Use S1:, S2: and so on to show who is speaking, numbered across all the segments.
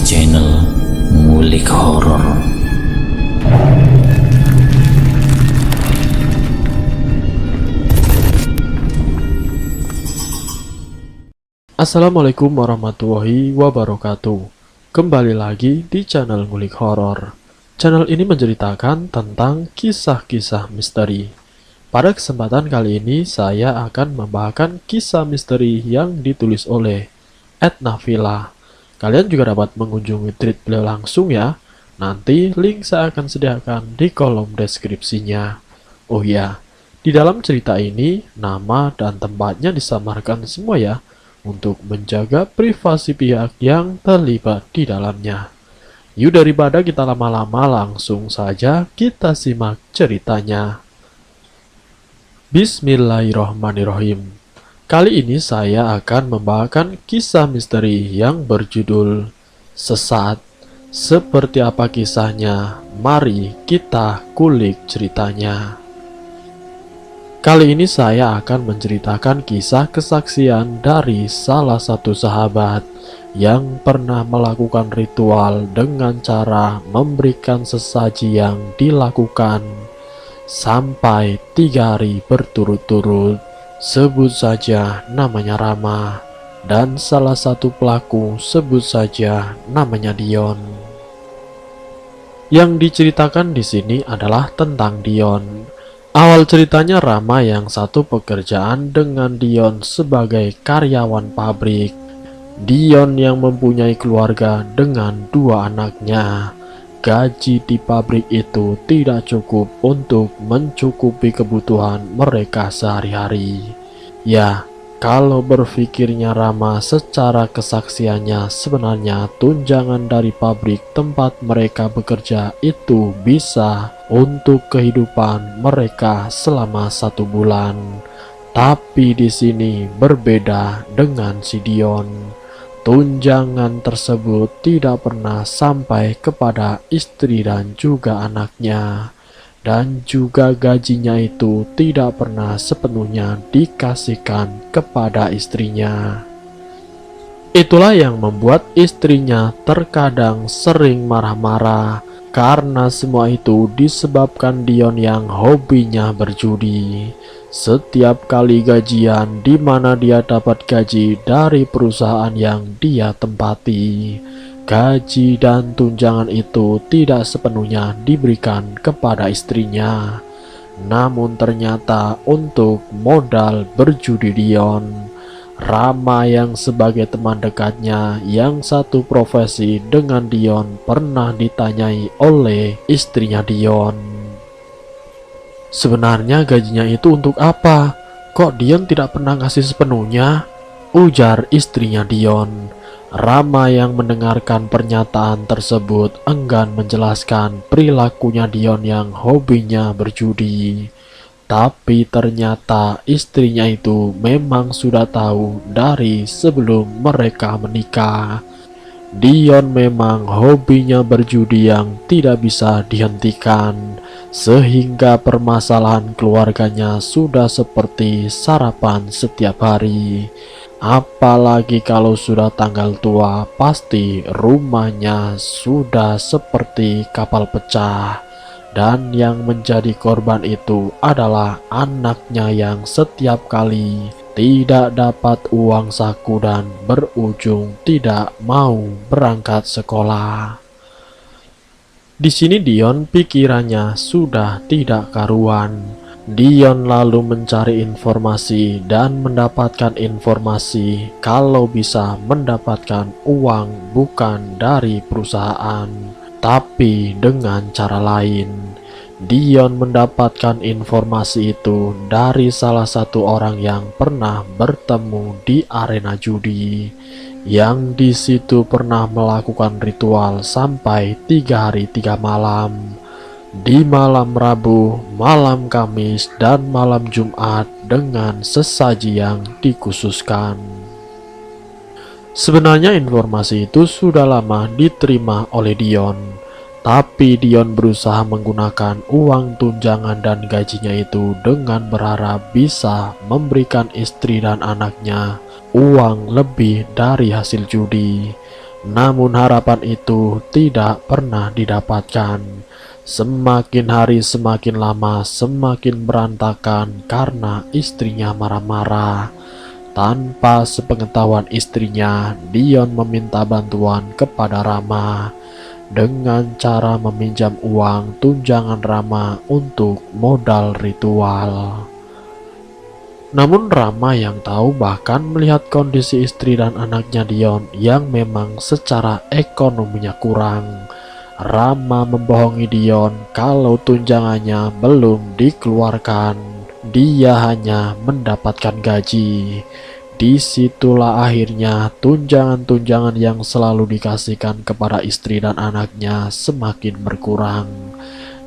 S1: channel Ngulik Horor.
S2: Assalamualaikum warahmatullahi wabarakatuh. Kembali lagi di channel Ngulik Horor. Channel ini menceritakan tentang kisah-kisah misteri. Pada kesempatan kali ini saya akan membawakan kisah misteri yang ditulis oleh Ednavila. Kalian juga dapat mengunjungi tweet beliau langsung ya. Nanti link saya akan sediakan di kolom deskripsinya. Oh ya, di dalam cerita ini nama dan tempatnya disamarkan semua ya, untuk menjaga privasi pihak yang terlibat di dalamnya. Yuk daripada kita lama-lama, langsung saja kita simak ceritanya. Bismillahirrahmanirrahim. Kali ini saya akan membawakan kisah misteri yang berjudul Sesat. Seperti apa kisahnya? Mari kita kulik ceritanya. Kali ini saya akan menceritakan kisah kesaksian dari salah satu sahabat yang pernah melakukan ritual dengan cara memberikan sesaji yang dilakukan sampai 3 hari berturut-turut. Sebut saja namanya Rama, dan salah satu pelaku sebut saja namanya Dion. Yang diceritakan di sini adalah tentang Dion. Awal ceritanya Rama yang satu pekerjaan dengan Dion sebagai karyawan pabrik. Dion yang mempunyai keluarga dengan 2 anaknya. Gaji di pabrik itu tidak cukup untuk mencukupi kebutuhan mereka sehari-hari. Ya, kalau berpikirnya Rama secara kesaksiannya, sebenarnya tunjangan dari pabrik tempat mereka bekerja itu bisa untuk kehidupan mereka selama 1 bulan. Tapi di sini berbeda dengan si Dion. Tunjangan tersebut tidak pernah sampai kepada istri dan juga anaknya. Dan juga gajinya itu tidak pernah sepenuhnya dikasihkan kepada istrinya. Itulah yang membuat istrinya terkadang sering marah-marah, karena semua itu disebabkan Dion yang hobinya berjudi. Setiap kali gajian, di mana dia dapat gaji dari perusahaan yang dia tempati, gaji dan tunjangan itu tidak sepenuhnya diberikan kepada istrinya. Namun ternyata untuk modal berjudi Dion, Rama yang sebagai teman dekatnya yang satu profesi dengan Dion pernah ditanyai oleh istrinya Dion. Sebenarnya gajinya itu untuk apa? Kok Dion tidak pernah ngasih sepenuhnya? Ujar istrinya Dion. Rama yang mendengarkan pernyataan tersebut enggan menjelaskan perilakunya Dion yang hobinya berjudi. Tapi ternyata istrinya itu memang sudah tahu dari sebelum mereka menikah. Dion memang hobinya berjudi yang tidak bisa dihentikan, sehingga permasalahan keluarganya sudah seperti sarapan setiap hari. Apalagi kalau sudah tanggal tua, pasti rumahnya sudah seperti kapal pecah. Dan yang menjadi korban itu adalah anaknya yang setiap kali tidak dapat uang saku dan berujung tidak mau berangkat sekolah. Di sini Dion pikirannya sudah tidak karuan. Dion lalu mencari informasi dan mendapatkan informasi kalau bisa mendapatkan uang bukan dari perusahaan, tapi dengan cara lain. Dion mendapatkan informasi itu dari salah satu orang yang pernah bertemu di arena judi, yang di situ pernah melakukan ritual sampai 3 hari 3 malam. Di malam Rabu, malam Kamis, dan malam Jumat dengan sesaji yang dikhususkan. Sebenarnya informasi itu sudah lama diterima oleh Dion. Tapi Dion berusaha menggunakan uang tunjangan dan gajinya itu dengan berharap bisa memberikan istri dan anaknya uang lebih dari hasil judi. Namun harapan itu tidak pernah didapatkan. Semakin hari semakin lama semakin berantakan karena istrinya marah-marah. Tanpa sepengetahuan istrinya, Dion meminta bantuan kepada Rama dengan cara meminjam uang tunjangan Rama untuk modal ritual. Namun Rama yang tahu bahkan melihat kondisi istri dan anaknya Dion yang memang secara ekonominya kurang, Rama membohongi Dion kalau tunjangannya belum dikeluarkan. Dia hanya mendapatkan gaji. Disitulah akhirnya tunjangan-tunjangan yang selalu dikasihkan kepada istri dan anaknya semakin berkurang.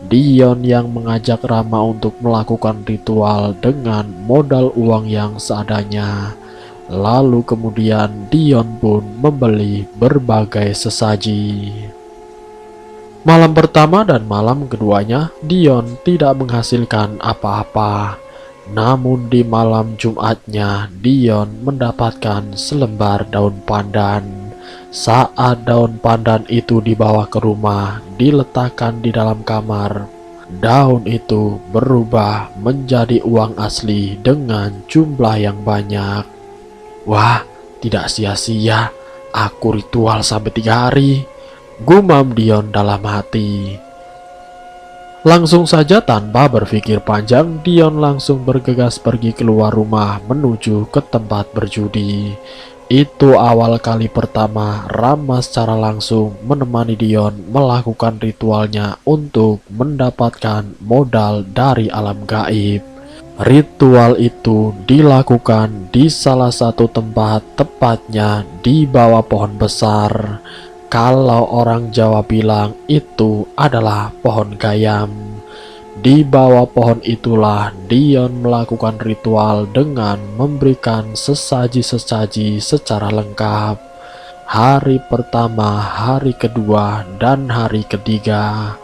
S2: Dion yang mengajak Rama untuk melakukan ritual dengan modal uang yang seadanya. Lalu kemudian Dion pun membeli berbagai sesaji. Malam pertama dan malam keduanya, Dion tidak menghasilkan apa-apa. Namun di malam Jumatnya, Dion mendapatkan selembar daun pandan. Saat daun pandan itu dibawa ke rumah, diletakkan di dalam kamar, daun itu berubah menjadi uang asli dengan jumlah yang banyak. Wah, tidak sia-sia, aku ritual sampai 3 hari, gumam Dion dalam hati. Langsung saja tanpa berpikir panjang, Dion langsung bergegas pergi keluar rumah menuju ke tempat berjudi. Itu awal kali pertama Rama secara langsung menemani Dion melakukan ritualnya untuk mendapatkan modal dari alam gaib. Ritual itu dilakukan di salah satu tempat, tepatnya di bawah pohon besar. Kalau orang Jawa bilang itu adalah pohon gayam. Di bawah pohon itulah Dion melakukan ritual dengan memberikan sesaji-sesaji secara lengkap. Hari pertama, hari kedua, dan hari ketiga,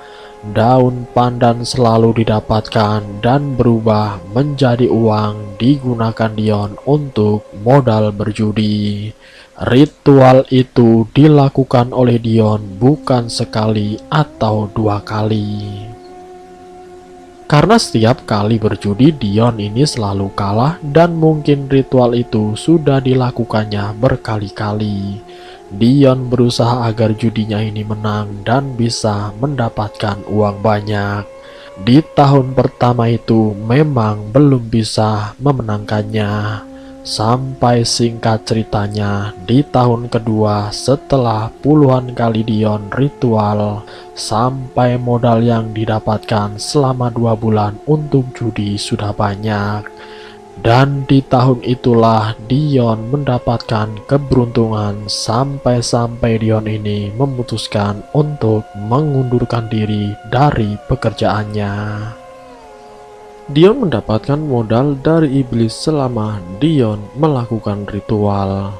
S2: daun pandan selalu didapatkan dan berubah menjadi uang digunakan Dion untuk modal berjudi. Ritual itu dilakukan oleh Dion bukan sekali atau 2 kali. Karena setiap kali berjudi Dion ini selalu kalah dan mungkin ritual itu sudah dilakukannya berkali-kali. Dion berusaha agar judinya ini menang dan bisa mendapatkan uang banyak. Di tahun pertama itu memang belum bisa memenangkannya. Sampai singkat ceritanya, di tahun kedua setelah puluhan kali Dion ritual, sampai modal yang didapatkan selama 2 bulan untuk judi sudah banyak. Dan di tahun itulah Dion mendapatkan keberuntungan sampai-sampai Dion ini memutuskan untuk mengundurkan diri dari pekerjaannya. Dion mendapatkan modal dari iblis selama Dion melakukan ritual.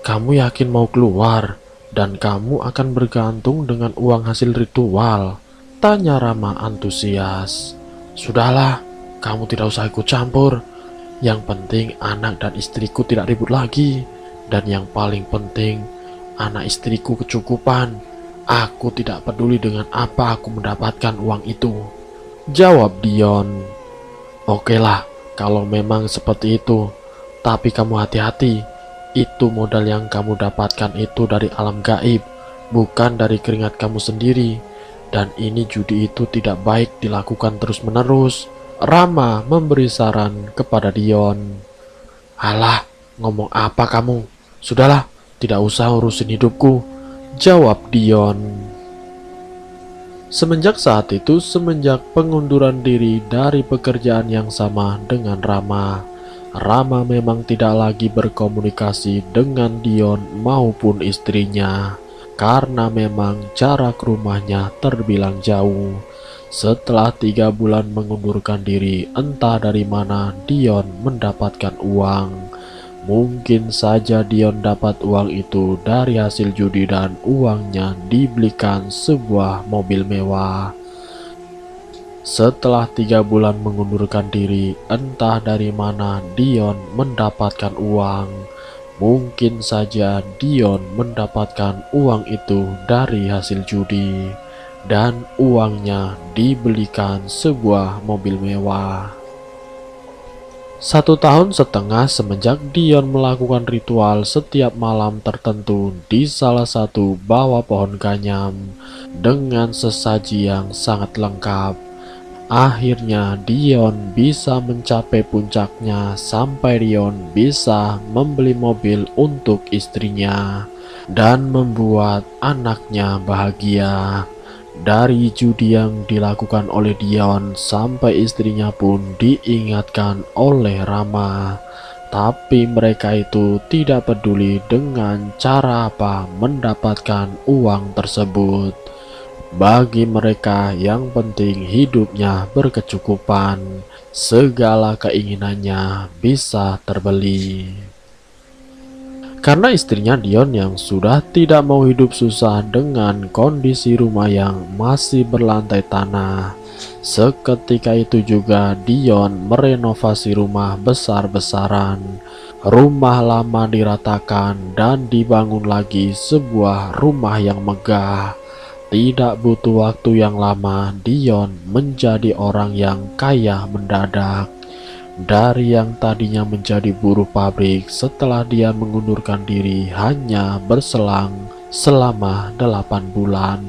S2: Kamu yakin mau keluar dan kamu akan bergantung dengan uang hasil ritual? Tanya Rama antusias. Sudahlah, kamu tidak usah ikut campur. Yang penting anak dan istriku tidak ribut lagi. Dan yang paling penting, anak istriku kecukupan. Aku tidak peduli dengan apa aku mendapatkan uang itu, jawab Dion. Oke lah, kalau memang seperti itu. Tapi kamu hati-hati. Itu modal yang kamu dapatkan itu dari alam gaib, bukan dari keringat kamu sendiri. Dan ini judi itu tidak baik dilakukan terus-menerus. Rama memberi saran kepada Dion. Alah, ngomong apa kamu? Sudahlah, tidak usah urusin hidupku, jawab Dion. Semenjak saat itu, semenjak pengunduran diri dari pekerjaan yang sama dengan Rama, Rama memang tidak lagi berkomunikasi dengan Dion maupun istrinya, karena memang jarak rumahnya terbilang jauh. Setelah 3 bulan mengundurkan diri, entah dari mana Dion mendapatkan uang. Mungkin saja Dion dapat uang itu dari hasil judi dan uangnya dibelikan sebuah mobil mewah. Setelah 3 bulan mengundurkan diri, entah dari mana Dion mendapatkan uang. Mungkin saja Dion mendapatkan uang itu dari hasil judi, dan uangnya dibelikan sebuah mobil mewah. 1 tahun setengah semenjak Dion melakukan ritual setiap malam tertentu di salah satu bawah pohon ganyam dengan sesaji yang sangat lengkap. Akhirnya Dion bisa mencapai puncaknya sampai Dion bisa membeli mobil untuk istrinya dan membuat anaknya bahagia. Dari judi yang dilakukan oleh Dion sampai istrinya pun diingatkan oleh Rama. Tapi mereka itu tidak peduli dengan cara apa mendapatkan uang tersebut. Bagi mereka yang penting hidupnya berkecukupan, segala keinginannya bisa terbeli. Karena istrinya Dion yang sudah tidak mau hidup susah dengan kondisi rumah yang masih berlantai tanah, seketika itu juga Dion merenovasi rumah besar-besaran. Rumah lama diratakan dan dibangun lagi sebuah rumah yang megah. Tidak butuh waktu yang lama, Dion menjadi orang yang kaya mendadak. Dari yang tadinya menjadi buruh pabrik, setelah dia mengundurkan diri hanya berselang selama 8 bulan,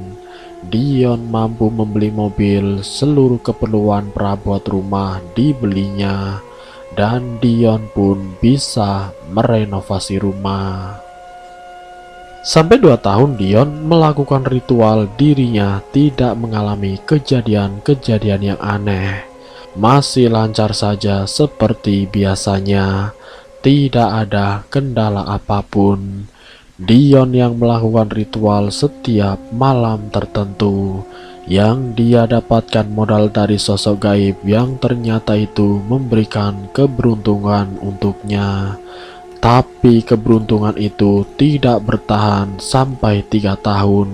S2: Dion mampu membeli mobil. Seluruh keperluan perabot rumah dibelinya, dan Dion pun bisa merenovasi rumah. Sampai 2 tahun Dion melakukan ritual, dirinya tidak mengalami kejadian-kejadian yang aneh. Masih lancar saja seperti biasanya, tidak ada kendala apapun. Dion yang melakukan ritual setiap malam tertentu, yang dia dapatkan modal dari sosok gaib yang ternyata itu memberikan keberuntungan untuknya. Tapi keberuntungan itu tidak bertahan sampai 3 tahun.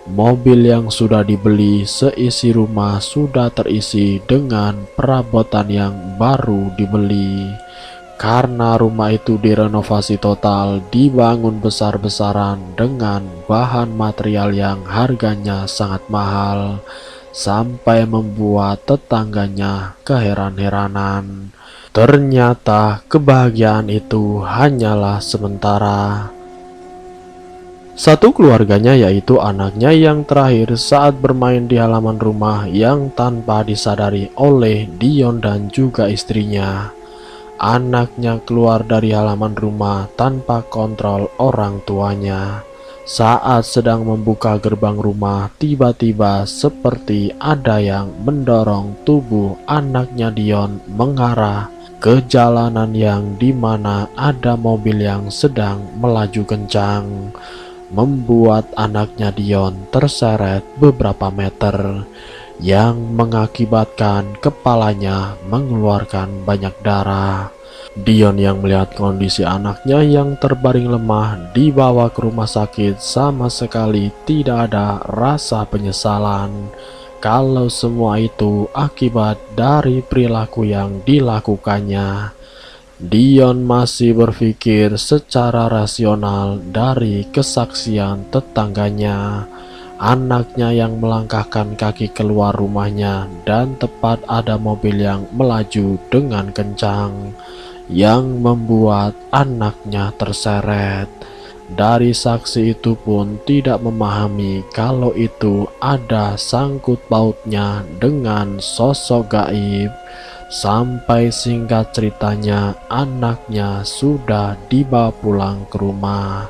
S2: Mobil yang sudah dibeli seisi rumah sudah terisi dengan perabotan yang baru dibeli. Karena rumah itu direnovasi total, dibangun besar-besaran dengan bahan material yang harganya sangat mahal, sampai membuat tetangganya keheran-heranan. Ternyata kebahagiaan itu hanyalah sementara. Satu keluarganya, yaitu anaknya yang terakhir, saat bermain di halaman rumah yang tanpa disadari oleh Dion dan juga istrinya. Anaknya keluar dari halaman rumah tanpa kontrol orang tuanya. Saat sedang membuka gerbang rumah, tiba-tiba seperti ada yang mendorong tubuh anaknya Dion mengarah ke jalanan yang dimana ada mobil yang sedang melaju kencang, membuat anaknya Dion terseret beberapa meter, yang mengakibatkan kepalanya mengeluarkan banyak darah. Dion yang melihat kondisi anaknya yang terbaring lemah dibawa ke rumah sakit sama sekali tidak ada rasa penyesalan. Kalau semua itu akibat dari perilaku yang dilakukannya. Dion masih berpikir secara rasional dari kesaksian tetangganya. Anaknya yang melangkahkan kaki keluar rumahnya dan tepat ada mobil yang melaju dengan kencang, yang membuat anaknya terseret. Dari saksi itu pun tidak memahami kalau itu ada sangkut pautnya dengan sosok gaib. Sampai singkat ceritanya, anaknya sudah dibawa pulang ke rumah.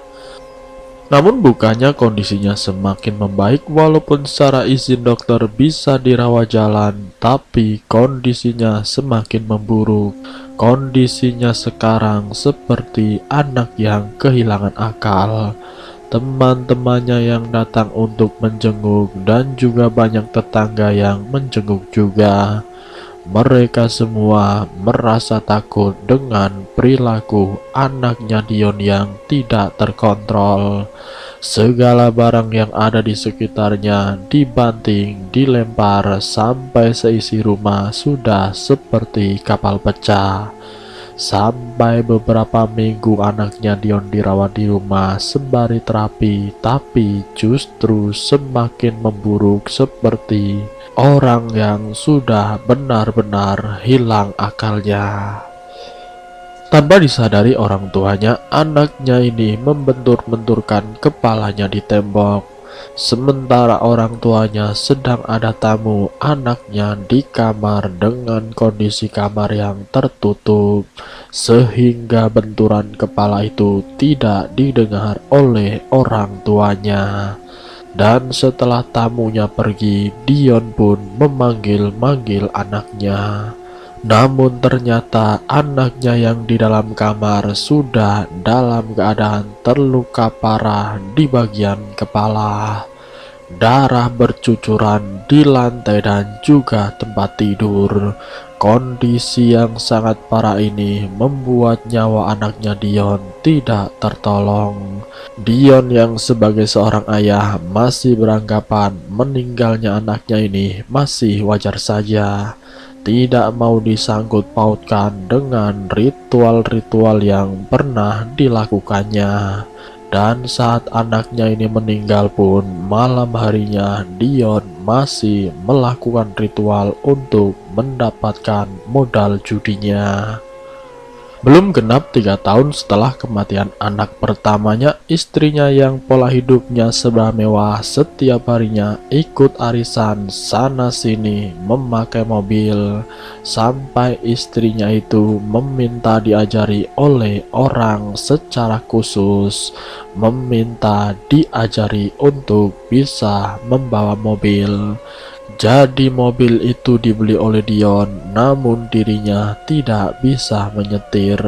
S2: Namun bukannya kondisinya semakin membaik, walaupun secara izin dokter bisa dirawat jalan, tapi kondisinya semakin memburuk. Kondisinya sekarang seperti anak yang kehilangan akal. Teman-temannya yang datang untuk menjenguk dan juga banyak tetangga yang menjenguk juga. Mereka semua merasa takut dengan perilaku anaknya Dion yang tidak terkontrol. Segala barang yang ada di sekitarnya dibanting, dilempar sampai seisi rumah sudah seperti kapal pecah. Sampai beberapa minggu anaknya Dion dirawat di rumah sembari terapi, tapi justru semakin memburuk seperti orang yang sudah benar-benar hilang akalnya. Tanpa disadari orang tuanya, anaknya ini membentur-benturkan kepalanya di tembok. Sementara orang tuanya sedang ada tamu, anaknya di kamar dengan kondisi kamar yang tertutup, sehingga benturan kepala itu tidak didengar oleh orang tuanya. Dan setelah tamunya pergi, Dion pun memanggil-manggil anaknya. Namun ternyata anaknya yang di dalam kamar sudah dalam keadaan terluka parah di bagian kepala. Darah bercucuran di lantai dan juga tempat tidur. Kondisi yang sangat parah ini membuat nyawa anaknya Dion tidak tertolong. Dion yang sebagai seorang ayah masih beranggapan meninggalnya anaknya ini masih wajar saja. Tidak mau disangkut pautkan dengan ritual-ritual yang pernah dilakukannya. Dan saat anaknya ini meninggal pun, malam harinya Dion masih melakukan ritual untuk mendapatkan modal judinya. Belum genap 3 tahun setelah kematian anak pertamanya, istrinya yang pola hidupnya serba mewah setiap harinya ikut arisan sana-sini memakai mobil, sampai istrinya itu meminta diajari oleh orang secara khusus, meminta diajari untuk bisa membawa mobil. Jadi mobil itu dibeli oleh Dion, namun dirinya tidak bisa menyetir.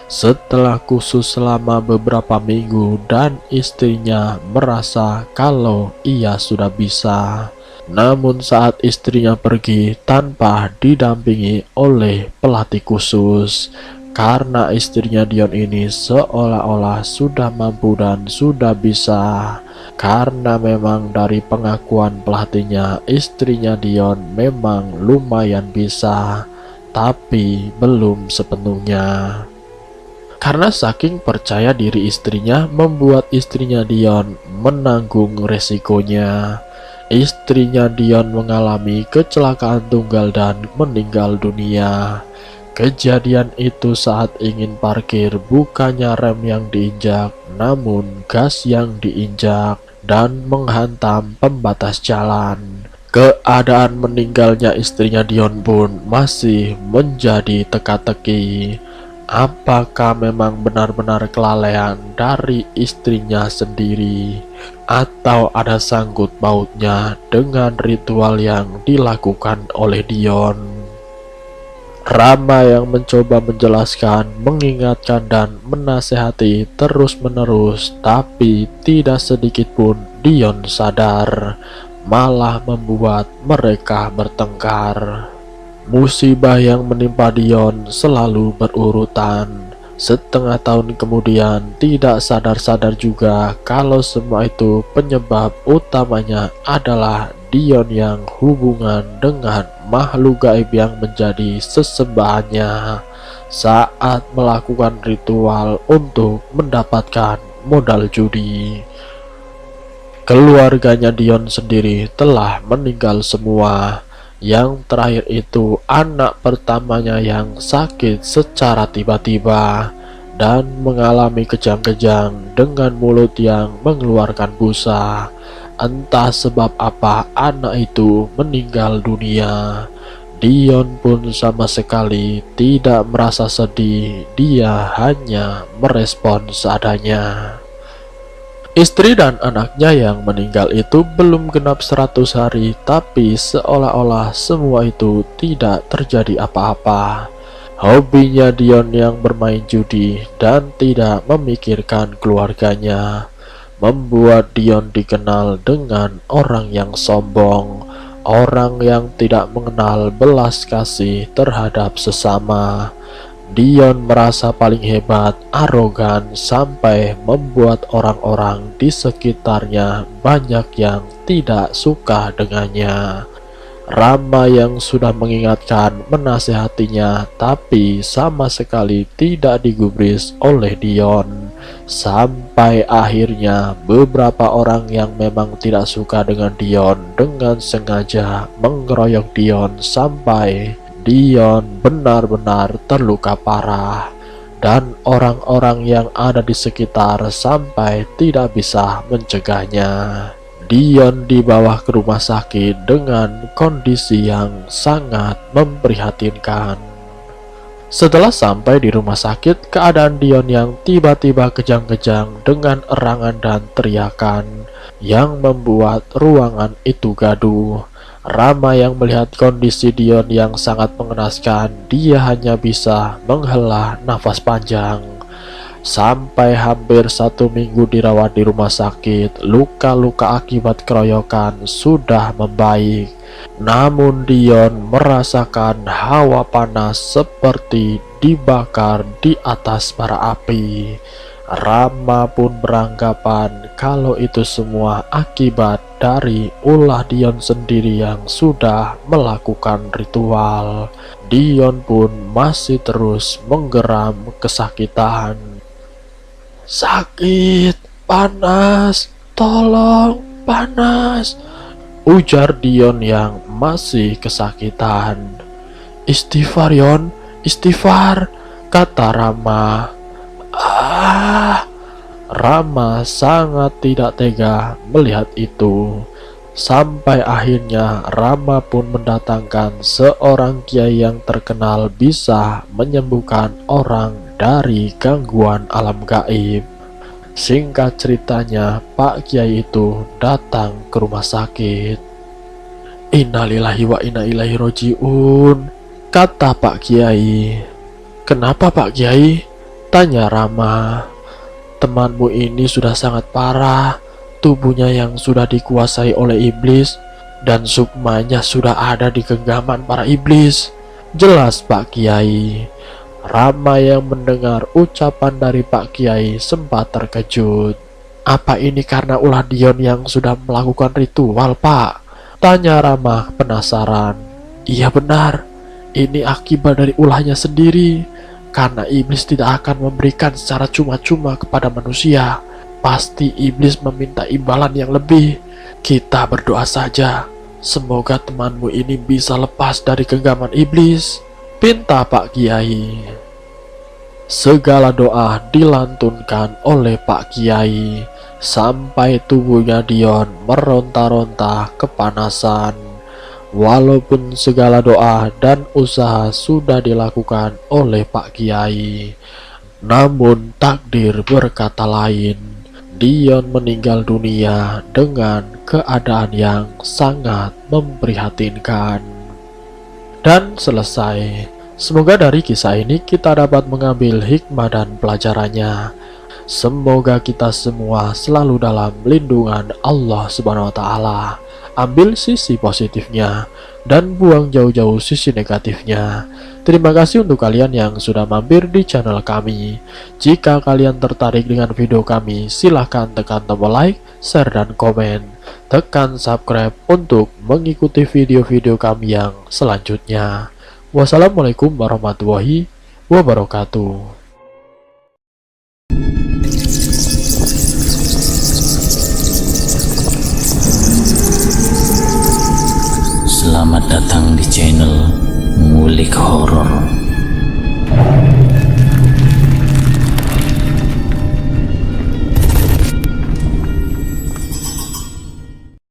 S2: Setelah khusus selama beberapa minggu dan istrinya merasa kalau ia sudah bisa. Namun saat istrinya pergi tanpa didampingi oleh pelatih khusus, karena istrinya Dion ini seolah-olah sudah mampu dan sudah bisa. Karena memang dari pengakuan pelatihnya, istrinya Dion memang lumayan bisa, tapi belum sepenuhnya. Karena saking percaya diri istrinya, membuat istrinya Dion menanggung resikonya. Istrinya Dion mengalami kecelakaan tunggal dan meninggal dunia. Kejadian itu saat ingin parkir, bukannya rem yang diinjak, namun gas yang diinjak dan menghantam pembatas jalan. Keadaan meninggalnya istrinya Dion pun masih menjadi teka-teki. Apakah memang benar-benar kelalaian dari istrinya sendiri, atau ada sangkut pautnya dengan ritual yang dilakukan oleh Dion? Rama yang mencoba menjelaskan, mengingatkan dan menasehati terus-menerus, tapi tidak sedikit pun Dion sadar, malah membuat mereka bertengkar. Musibah yang menimpa Dion selalu berurutan. Setengah tahun kemudian, tidak sadar-sadar juga kalau semua itu penyebab utamanya adalah Dion yang hubungan dengan makhluk gaib yang menjadi sesembahannya saat melakukan ritual untuk mendapatkan modal judi. Keluarganya Dion sendiri telah meninggal semua. Yang terakhir itu anak pertamanya yang sakit secara tiba-tiba dan mengalami kejang-kejang dengan mulut yang mengeluarkan busa. Entah sebab apa anak itu meninggal dunia. Dion pun sama sekali tidak merasa sedih, dia hanya merespon seadanya. Istri dan anaknya yang meninggal itu belum genap 100 hari, tapi seolah-olah semua itu tidak terjadi apa-apa. Hobinya Dion yang bermain judi dan tidak memikirkan keluarganya membuat Dion dikenal dengan orang yang sombong, orang yang tidak mengenal belas kasih terhadap sesama. Dion merasa paling hebat, arogan, sampai membuat orang-orang di sekitarnya banyak yang tidak suka dengannya. Rama yang sudah mengingatkan menasehatinya, tapi sama sekali tidak digubris oleh Dion. Sampai akhirnya beberapa orang yang memang tidak suka dengan Dion dengan sengaja mengeroyok Dion sampai Dion benar-benar terluka parah. Dan orang-orang yang ada di sekitar sampai tidak bisa mencegahnya. Dion dibawa ke rumah sakit dengan kondisi yang sangat memprihatinkan. Setelah sampai di rumah sakit, keadaan Dion yang tiba-tiba kejang-kejang dengan erangan dan teriakan yang membuat ruangan itu gaduh. Rama yang melihat kondisi Dion yang sangat mengenaskan, dia hanya bisa menghela nafas panjang. Sampai hampir 1 minggu dirawat di rumah sakit, luka-luka akibat keroyokan sudah membaik. Namun Dion merasakan hawa panas seperti dibakar di atas bara api. Rama pun beranggapan kalau itu semua akibat dari ulah Dion sendiri yang sudah melakukan ritual. Dion pun masih terus menggeram kesakitan. "Sakit, panas, tolong, panas," ujar Dion yang masih kesakitan. "Istighfar Yon, istighfar," kata Rama. Rama sangat tidak tega melihat itu. Sampai akhirnya Rama pun mendatangkan seorang kiai yang terkenal bisa menyembuhkan orang dari gangguan alam gaib. Singkat ceritanya, Pak Kiai itu datang ke rumah sakit. "Innalillahi wa inna ilaihi roji'un," kata Pak Kiai. "Kenapa Pak Kiai?" tanya Rama. "Temanmu ini sudah sangat parah. Tubuhnya yang sudah dikuasai oleh iblis dan sukmanya sudah ada di genggaman para iblis," jelas Pak Kiai. Rama yang mendengar ucapan dari Pak Kiai sempat terkejut. "Apa ini karena ulah Dion yang sudah melakukan ritual, Pak?" tanya Rama penasaran. "Iya benar, ini akibat dari ulahnya sendiri. Karena iblis tidak akan memberikan secara cuma-cuma kepada manusia. Pasti iblis meminta imbalan yang lebih. Kita berdoa saja, semoga temanmu ini bisa lepas dari genggaman iblis," pinta Pak Kiai. Segala doa dilantunkan oleh Pak Kiai sampai tubuhnya Dion meronta-ronta kepanasan. Walaupun segala doa dan usaha sudah dilakukan oleh Pak Kiai, namun takdir berkata lain. Dion meninggal dunia dengan keadaan yang sangat memprihatinkan. Dan selesai. Semoga dari kisah ini kita dapat mengambil hikmah dan pelajarannya. Semoga kita semua selalu dalam lindungan Allah Subhanahu wa Ta'ala. Ambil sisi positifnya dan buang jauh-jauh sisi negatifnya. Terima kasih untuk kalian yang sudah mampir di channel kami. Jika kalian tertarik dengan video kami, silahkan tekan tombol like, share, dan komen. Tekan subscribe untuk mengikuti video-video kami yang selanjutnya. Wassalamualaikum warahmatullahi wabarakatuh.
S1: Selamat datang di channel Ngulik Horor.